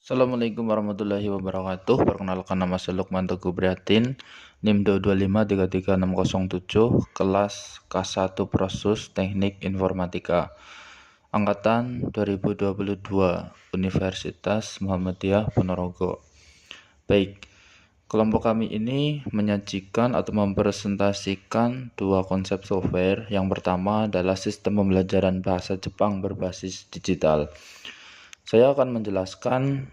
Assalamualaikum warahmatullahi wabarakatuh. Perkenalkan, nama saya Lukman Teguh Prihatin, NIM 225336007, kelas K1 Prosus Teknik Informatika, angkatan 2022, Universitas Muhammadiyah Ponorogo. Baik, kelompok kami ini menyajikan atau mempresentasikan dua konsep software. Yang pertama adalah sistem pembelajaran bahasa Jepang berbasis digital. Saya akan menjelaskan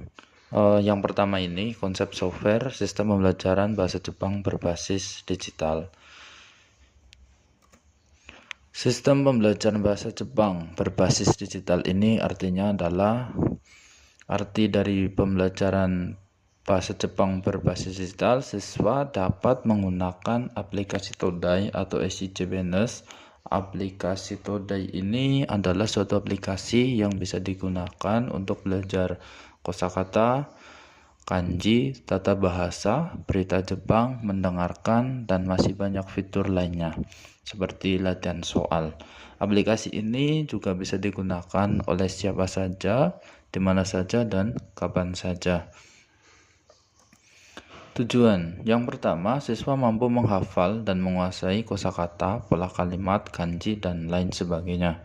yang pertama ini, konsep software sistem pembelajaran bahasa Jepang berbasis digital. Sistem pembelajaran bahasa Jepang berbasis digital ini artinya adalah arti dari pembelajaran bahasa Jepang berbasis digital, siswa dapat menggunakan aplikasi Todai atau SIJBNS. Aplikasi Todai ini adalah suatu aplikasi yang bisa digunakan untuk belajar kosakata, kanji, tata bahasa, berita Jepang, mendengarkan, dan masih banyak fitur lainnya seperti latihan soal. Aplikasi ini juga bisa digunakan oleh siapa saja, di mana saja, dan kapan saja. Tujuan yang pertama, siswa mampu menghafal dan menguasai kosakata, pola kalimat, kanji, dan lain sebagainya.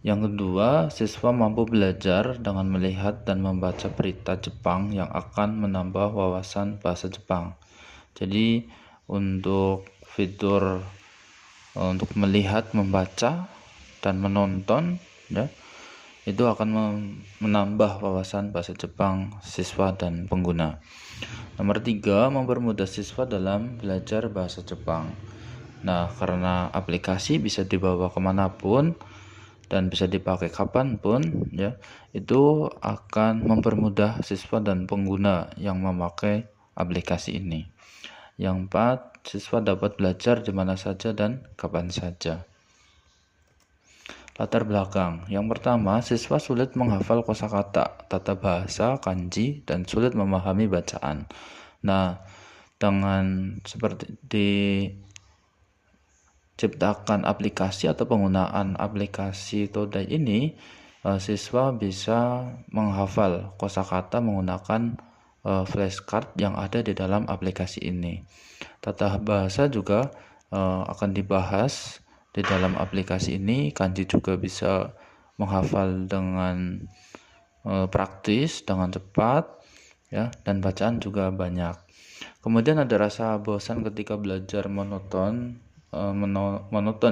Yang kedua, siswa mampu belajar dengan melihat dan membaca berita Jepang yang akan menambah wawasan bahasa Jepang. Jadi untuk fitur untuk melihat, membaca, dan menonton, ya, itu akan menambah wawasan bahasa Jepang siswa dan pengguna. Nomor 3, mempermudah siswa dalam belajar bahasa Jepang. Nah, karena aplikasi bisa dibawa kemanapun dan bisa dipakai kapanpun, ya, itu akan mempermudah siswa dan pengguna yang memakai aplikasi ini. Yang 4, siswa dapat belajar di mana saja dan kapan saja. Latar belakang. Yang pertama, siswa sulit menghafal kosakata, tata bahasa, kanji, dan sulit memahami bacaan. Nah, dengan seperti diciptakan aplikasi atau penggunaan aplikasi Todai ini, siswa bisa menghafal kosakata menggunakan flashcard yang ada di dalam aplikasi ini. Tata bahasa juga akan dibahas di dalam aplikasi ini. Kanji juga bisa menghafal dengan praktis, dengan cepat, ya, dan bacaan juga banyak. Kemudian ada rasa bosan ketika belajar monoton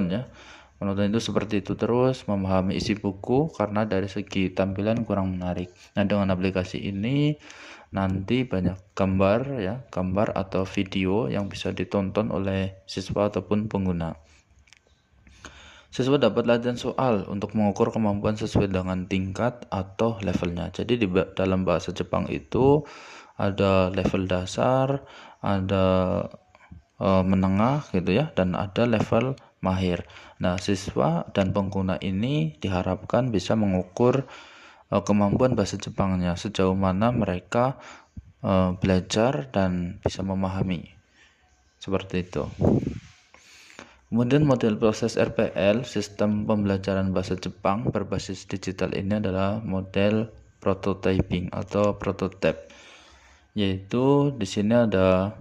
ya. Monoton itu seperti itu terus, memahami isi buku karena dari segi tampilan kurang menarik. Nah, dengan aplikasi ini nanti banyak gambar, ya, gambar atau video yang bisa ditonton oleh siswa ataupun pengguna. Siswa dapat latihan soal untuk mengukur kemampuan sesuai dengan tingkat atau levelnya. Jadi di dalam bahasa Jepang itu ada level dasar, ada menengah gitu ya, dan ada level mahir. Nah, siswa dan pengguna ini diharapkan bisa mengukur kemampuan bahasa Jepangnya, sejauh mana mereka belajar dan bisa memahami. Seperti itu. Kemudian model proses RPL, sistem pembelajaran bahasa Jepang berbasis digital ini adalah model prototyping atau prototype. Yaitu di sini ada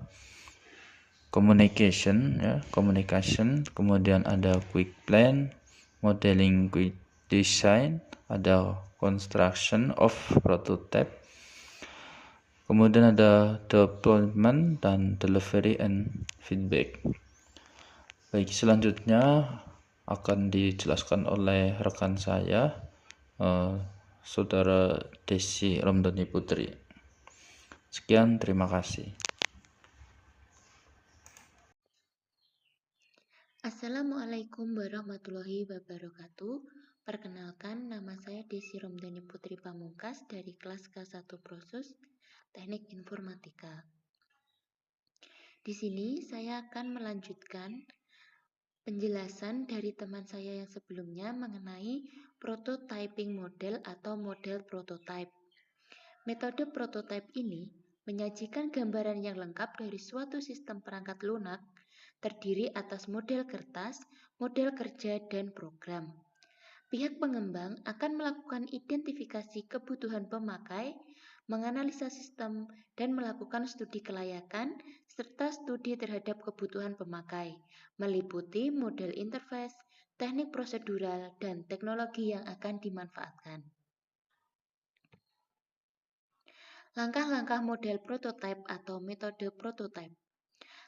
communication, ya, communication, kemudian ada quick plan, modeling, quick design, ada construction of prototype, kemudian ada deployment dan delivery and feedback. Baik, selanjutnya akan dijelaskan oleh rekan saya, Saudara Desi Romdani Putri. Sekian, terima kasih. Assalamualaikum warahmatullahi wabarakatuh. Perkenalkan, nama saya Desi Romdani Putri Pamungkas dari kelas K1 Prosus Teknik Informatika. Di sini saya akan melanjutkan penjelasan dari teman saya yang sebelumnya mengenai prototyping model atau model prototype. Metode prototype ini menyajikan gambaran yang lengkap dari suatu sistem perangkat lunak terdiri atas model kertas, model kerja, dan program. Pihak pengembang akan melakukan identifikasi kebutuhan pemakai, menganalisa sistem, dan melakukan studi kelayakan serta studi terhadap kebutuhan pemakai, meliputi model interface, teknik prosedural, dan teknologi yang akan dimanfaatkan. Langkah-langkah model prototipe atau metode prototipe.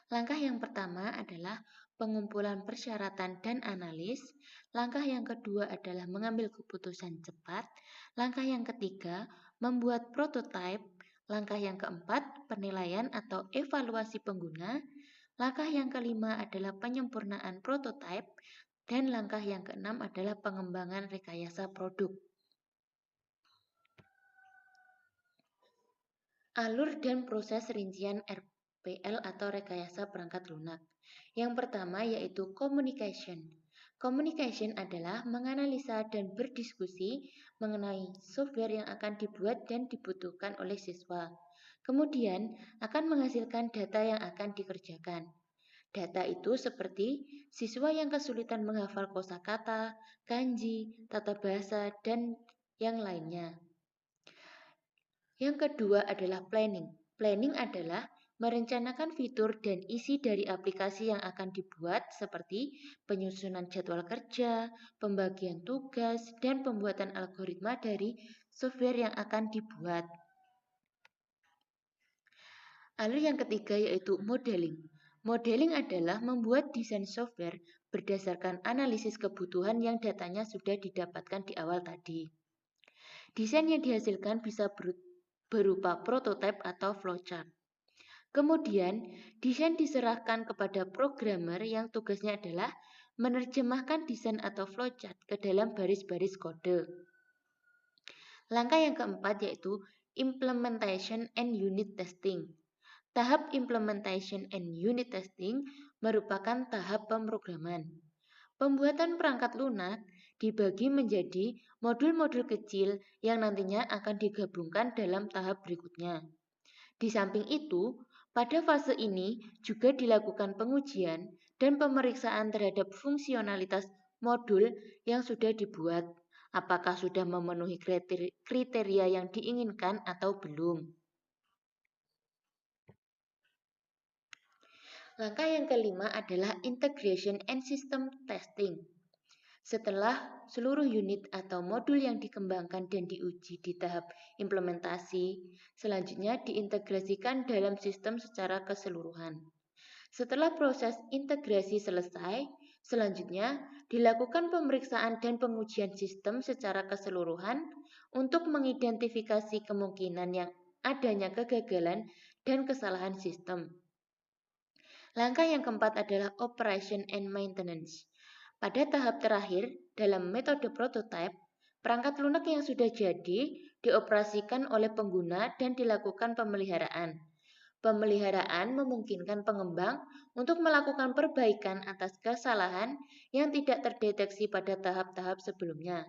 Langkah yang pertama adalah pengumpulan persyaratan dan analis. Langkah yang kedua adalah mengambil keputusan cepat. Langkah yang ketiga, membuat prototipe. Langkah yang keempat, penilaian atau evaluasi pengguna. Langkah yang kelima adalah penyempurnaan prototipe. Dan langkah yang keenam adalah pengembangan rekayasa produk. Alur dan proses rincian RPL atau rekayasa perangkat lunak. Yang pertama yaitu communication. Communication adalah menganalisa dan berdiskusi mengenai software yang akan dibuat dan dibutuhkan oleh siswa. Kemudian akan menghasilkan data yang akan dikerjakan. Data itu seperti siswa yang kesulitan menghafal kosakata, kanji, tata bahasa, dan yang lainnya. Yang kedua adalah planning. Planning adalah merencanakan fitur dan isi dari aplikasi yang akan dibuat seperti penyusunan jadwal kerja, pembagian tugas, dan pembuatan algoritma dari software yang akan dibuat. Lalu yang ketiga yaitu modeling. Modeling adalah membuat desain software berdasarkan analisis kebutuhan yang datanya sudah didapatkan di awal tadi. Desain yang dihasilkan bisa berupa prototipe atau flowchart. Kemudian, desain diserahkan kepada programmer yang tugasnya adalah menerjemahkan desain atau flowchart ke dalam baris-baris kode. Langkah yang keempat yaitu implementation and unit testing. Tahap implementation and unit testing merupakan tahap pemrograman. Pembuatan perangkat lunak dibagi menjadi modul-modul kecil yang nantinya akan digabungkan dalam tahap berikutnya. Di samping itu, pada fase ini juga dilakukan pengujian dan pemeriksaan terhadap fungsionalitas modul yang sudah dibuat, apakah sudah memenuhi kriteria yang diinginkan atau belum. Langkah yang kelima adalah integration and system testing. Setelah seluruh unit atau modul yang dikembangkan dan diuji di tahap implementasi, selanjutnya diintegrasikan dalam sistem secara keseluruhan. Setelah proses integrasi selesai, selanjutnya dilakukan pemeriksaan dan pengujian sistem secara keseluruhan untuk mengidentifikasi kemungkinan yang adanya kegagalan dan kesalahan sistem. Langkah yang keempat adalah operation and maintenance. Pada tahap terakhir, dalam metode prototype, perangkat lunak yang sudah jadi dioperasikan oleh pengguna dan dilakukan pemeliharaan. Pemeliharaan memungkinkan pengembang untuk melakukan perbaikan atas kesalahan yang tidak terdeteksi pada tahap-tahap sebelumnya.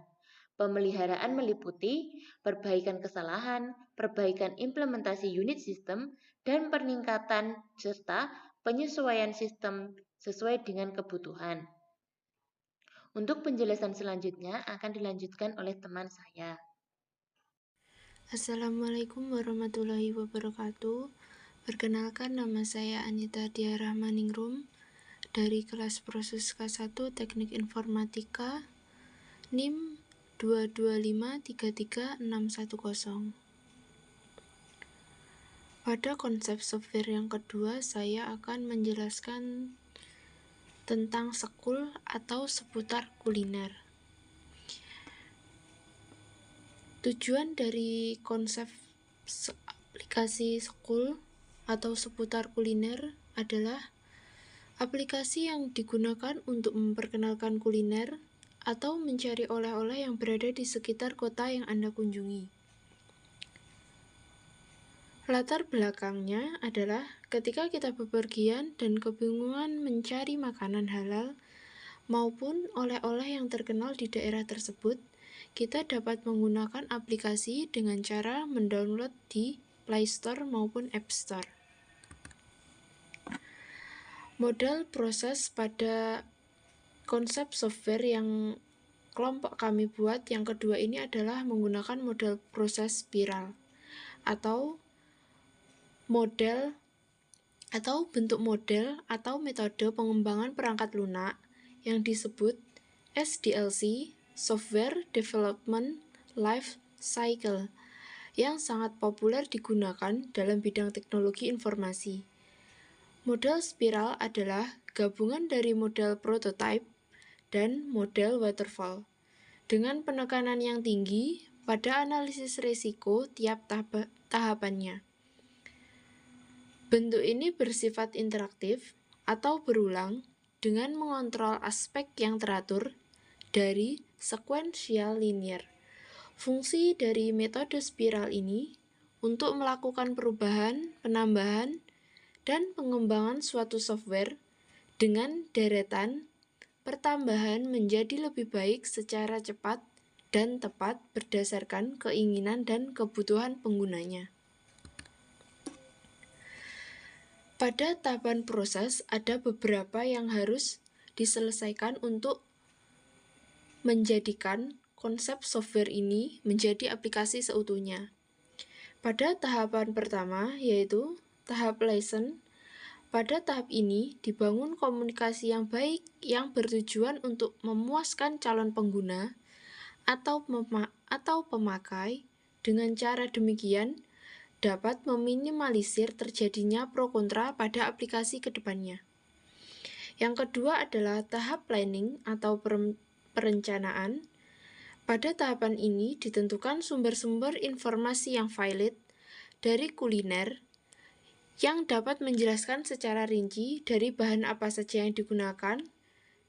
Pemeliharaan meliputi perbaikan kesalahan, perbaikan implementasi unit sistem, dan peningkatan serta penyesuaian sistem sesuai dengan kebutuhan. Untuk penjelasan selanjutnya akan dilanjutkan oleh teman saya. Assalamualaikum warahmatullahi wabarakatuh. Perkenalkan, nama saya Anita Diah Rahmaningrum dari kelas Proses K1 Teknik Informatika NIM 225333610. Pada konsep software yang kedua, saya akan menjelaskan tentang sekul atau seputar kuliner. Tujuan dari konsep aplikasi sekul atau seputar kuliner adalah aplikasi yang digunakan untuk memperkenalkan kuliner atau mencari oleh-oleh yang berada di sekitar kota yang Anda kunjungi. Latar belakangnya adalah ketika kita bepergian dan kebingungan mencari makanan halal maupun oleh-oleh yang terkenal di daerah tersebut, kita dapat menggunakan aplikasi dengan cara mendownload di Play Store maupun App Store. Modal proses pada konsep software yang kelompok kami buat yang kedua ini adalah menggunakan model proses spiral atau bentuk model atau metode pengembangan perangkat lunak yang disebut SDLC, Software Development Life Cycle, yang sangat populer digunakan dalam bidang teknologi informasi. Model spiral adalah gabungan dari model prototype dan model waterfall, dengan penekanan yang tinggi pada analisis risiko tiap tahapannya. Bentuk ini bersifat interaktif atau berulang dengan mengontrol aspek yang teratur dari sequential linear. Fungsi dari metode spiral ini untuk melakukan perubahan, penambahan, dan pengembangan suatu software dengan deretan pertambahan menjadi lebih baik secara cepat dan tepat berdasarkan keinginan dan kebutuhan penggunanya. Pada tahapan proses, ada beberapa yang harus diselesaikan untuk menjadikan konsep software ini menjadi aplikasi seutuhnya. Pada tahapan pertama, yaitu tahap license, pada tahap ini dibangun komunikasi yang baik yang bertujuan untuk memuaskan calon pengguna atau pemakai. Dengan cara demikian, dapat meminimalisir terjadinya pro kontra pada aplikasi ke depannya. Yang kedua adalah tahap planning atau perencanaan. Pada tahapan ini ditentukan sumber-sumber informasi yang valid dari kuliner yang dapat menjelaskan secara rinci dari bahan apa saja yang digunakan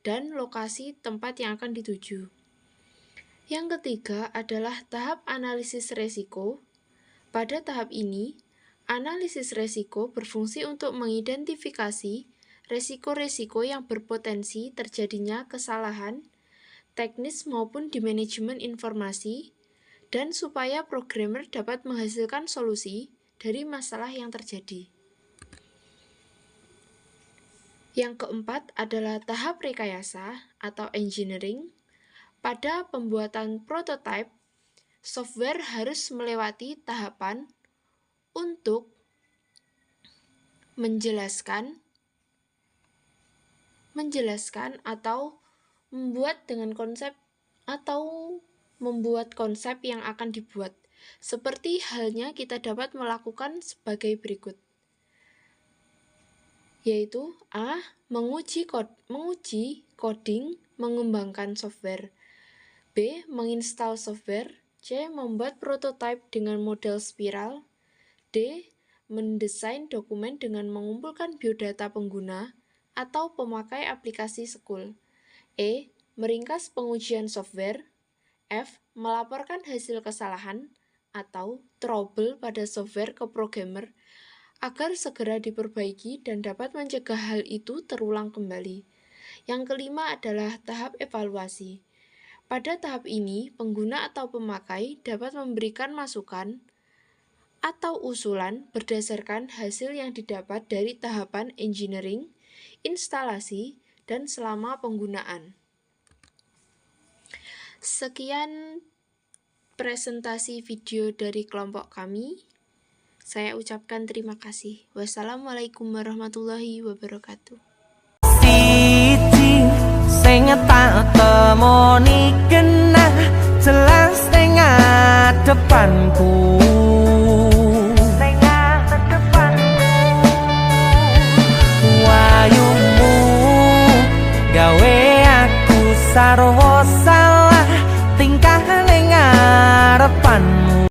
dan lokasi tempat yang akan dituju. Yang ketiga adalah tahap analisis risiko. Pada tahap ini, analisis risiko berfungsi untuk mengidentifikasi risiko-risiko yang berpotensi terjadinya kesalahan teknis maupun di manajemen informasi, dan supaya programmer dapat menghasilkan solusi dari masalah yang terjadi. Yang keempat adalah tahap rekayasa atau engineering. Pada pembuatan prototipe, software harus melewati tahapan untuk menjelaskan atau membuat konsep yang akan dibuat. Seperti halnya kita dapat melakukan sebagai berikut, yaitu A. Menguji coding, mengembangkan software. B. Menginstal software. C. Membuat prototipe dengan model spiral. D. Mendesain dokumen dengan mengumpulkan biodata pengguna atau pemakai aplikasi sekul. E. Meringkas pengujian software. F. Melaporkan hasil kesalahan atau trouble pada software ke programmer agar segera diperbaiki dan dapat mencegah hal itu terulang kembali. Yang kelima adalah tahap evaluasi. Pada tahap ini, pengguna atau pemakai dapat memberikan masukan atau usulan berdasarkan hasil yang didapat dari tahapan engineering, instalasi, dan selama penggunaan. Sekian presentasi video dari kelompok kami. Saya ucapkan terima kasih. Wassalamualaikum warahmatullahi wabarakatuh. Siji sing tak temoni genah jelas ning depanku. Wayumu gawe aku sarwa salah tingkah ning ngarepanmu.